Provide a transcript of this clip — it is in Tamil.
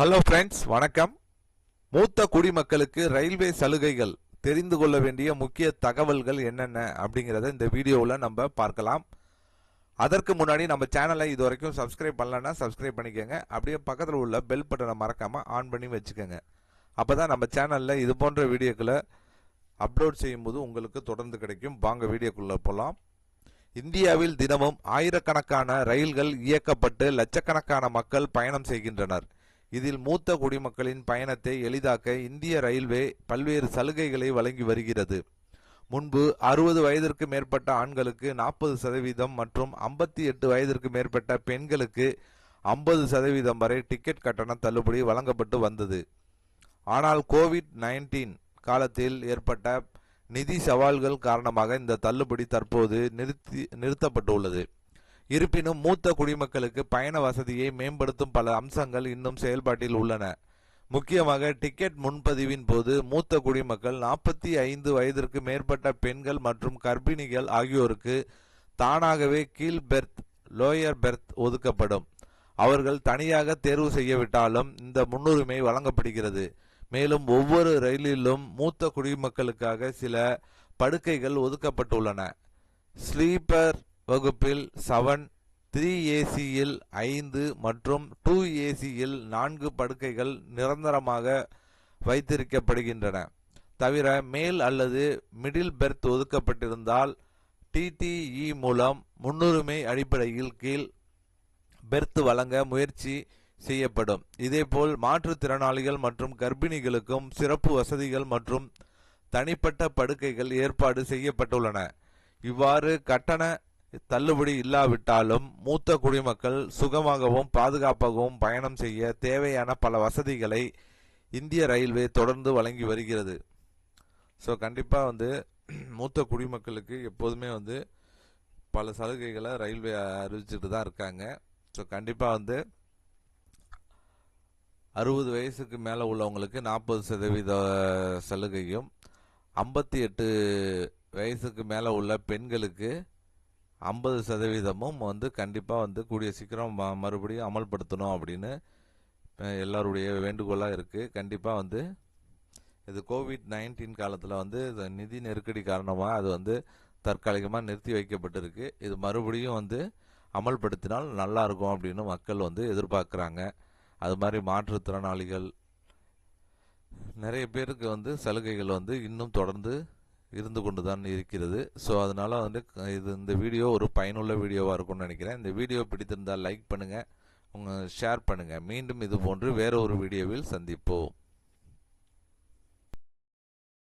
ஹலோ ஃப்ரெண்ட்ஸ், வணக்கம். மூத்த குடிமக்களுக்கு ரயில்வே சலுகைகள் தெரிந்து கொள்ள வேண்டிய முக்கிய தகவல்கள் என்னென்ன அப்படிங்கிறத இந்த வீடியோவில் நம்ம பார்க்கலாம். அதற்கு முன்னாடி நம்ம சேனலை இது வரைக்கும் சப்ஸ்கிரைப் பண்ணலன்னா சப்ஸ்கிரைப் பண்ணிக்கோங்க. அப்படியே பக்கத்தில் உள்ள பெல் பட்டனை மறக்காமல் ஆன் பண்ணி வச்சுக்கோங்க. அப்போ தான் நம்ம சேனலில் இது போன்ற வீடியோக்களை அப்லோட் செய்யும்போது உங்களுக்கு தொடர்ந்து கிடைக்கும். வாங்க வீடியோக்குள்ளே போகலாம். இந்தியாவில் தினமும் ஆயிரக்கணக்கான ரயில்கள் இயக்கப்பட்டு லட்சக்கணக்கான மக்கள் பயணம் செய்கின்றனர். இதில் மூத்த குடிமக்களின் பயணத்தை எளிதாக்க இந்திய ரயில்வே பல்வேறு சலுகைகளை வழங்கி வருகிறது. முன்பு 60 வயதிற்கு மேற்பட்ட ஆண்களுக்கு 40% மற்றும் 58 வயதிற்கு மேற்பட்ட பெண்களுக்கு 50% வரை டிக்கெட் கட்டண தள்ளுபடி வழங்கப்பட்டு வந்தது. ஆனால் கோவிட்-19 காலத்தில் ஏற்பட்ட நிதி சவால்கள் காரணமாக இந்த தள்ளுபடி தற்போது நிறுத்தப்பட்டுள்ளது. இருப்பினும் மூத்த குடிமக்களுக்கு பயண வசதியை மேம்படுத்தும் பல அம்சங்கள் இன்னும் செயல்பாட்டில் உள்ளன. முக்கியமாக டிக்கெட் முன்பதிவின் போது மூத்த குடிமக்கள், 45 வயதிற்கு மேற்பட்ட பெண்கள் மற்றும் கர்ப்பிணிகள் ஆகியோருக்கு தானாகவே கீழ் பெர்த், லோயர் பெர்த் ஒதுக்கப்படும். அவர்கள் தனியாக தேர்வு செய்யவிட்டாலும் இந்த முன்னுரிமை வழங்கப்படுகிறது. மேலும் ஒவ்வொரு ரயிலிலும் மூத்த குடிமக்களுக்காக சில படுக்கைகள் ஒதுக்கப்பட்டுள்ளன. ஸ்லீப்பர் வகுப்பில் 7, 3AC-யில் 5 மற்றும் 2AC-யில் 4 படுக்கைகள் நிரந்தரமாக வைத்திருக்கப்படுகின்றன. தவிர மேல் அல்லது மிடில் பெர்த் ஒதுக்கப்பட்டிருந்தால் TTE மூலம் முன்னுரிமை அடிப்படையில் கீழ் பெர்த் வழங்க முயற்சி செய்யப்படும். இதேபோல் மாற்றுத்திறனாளிகள் மற்றும் கர்ப்பிணிகளுக்கும் சிறப்பு வசதிகள் மற்றும் தனிப்பட்ட படுக்கைகள் ஏற்பாடு செய்யப்பட்டுள்ளன. இவ்வாறு கட்டண தள்ளுபடி இல்லாவிட்டாலும் மூத்த குடிமக்கள் சுகமாகவும் பாதுகாப்பாகவும் பயணம் செய்ய தேவையான பல வசதிகளை இந்திய ரயில்வே தொடர்ந்து வழங்கி வருகிறது. ஸோ கண்டிப்பாக மூத்த குடிமக்களுக்கு எப்போதுமே பல சலுகைகளை ரயில்வே அறிவிச்சுட்டு தான் இருக்காங்க. ஸோ கண்டிப்பாக 60 வயசுக்கு மேலே உள்ளவங்களுக்கு 40% சலுகையும், 58 வயசுக்கு மேலே உள்ள பெண்களுக்கு 50%மும் கண்டிப்பாக கூடிய சீக்கிரம் மறுபடியும் அமல்படுத்தணும் அப்படின்னு எல்லாருடைய வேண்டுகோளாக இருக்குது. கண்டிப்பாக இது கோவிட்-19 காலத்தில் நிதி நெருக்கடி காரணமாக அது தற்காலிகமாக நிறுத்தி வைக்கப்பட்டிருக்கு. இது மறுபடியும் அமல்படுத்தினால் நல்லா இருக்கும் அப்படின்னு மக்கள் எதிர்பார்க்குறாங்க. அது மாதிரி மாற்றுத்திறனாளிகள் நிறைய பேருக்கு சலுகைகள் இன்னும் தொடர்ந்து இருந்து கொண்டு தான் இருக்கிறது. ஸோ அதனால் இந்த வீடியோ ஒரு பயனுள்ள வீடியோவாக இருக்கும்னு நினைக்கிறேன். இந்த வீடியோ பிடித்திருந்தால் லைக் பண்ணுங்கள், ஷேர் பண்ணுங்கள். மீண்டும் இது போன்று வேற ஒரு வீடியோவில் சந்திப்போம்.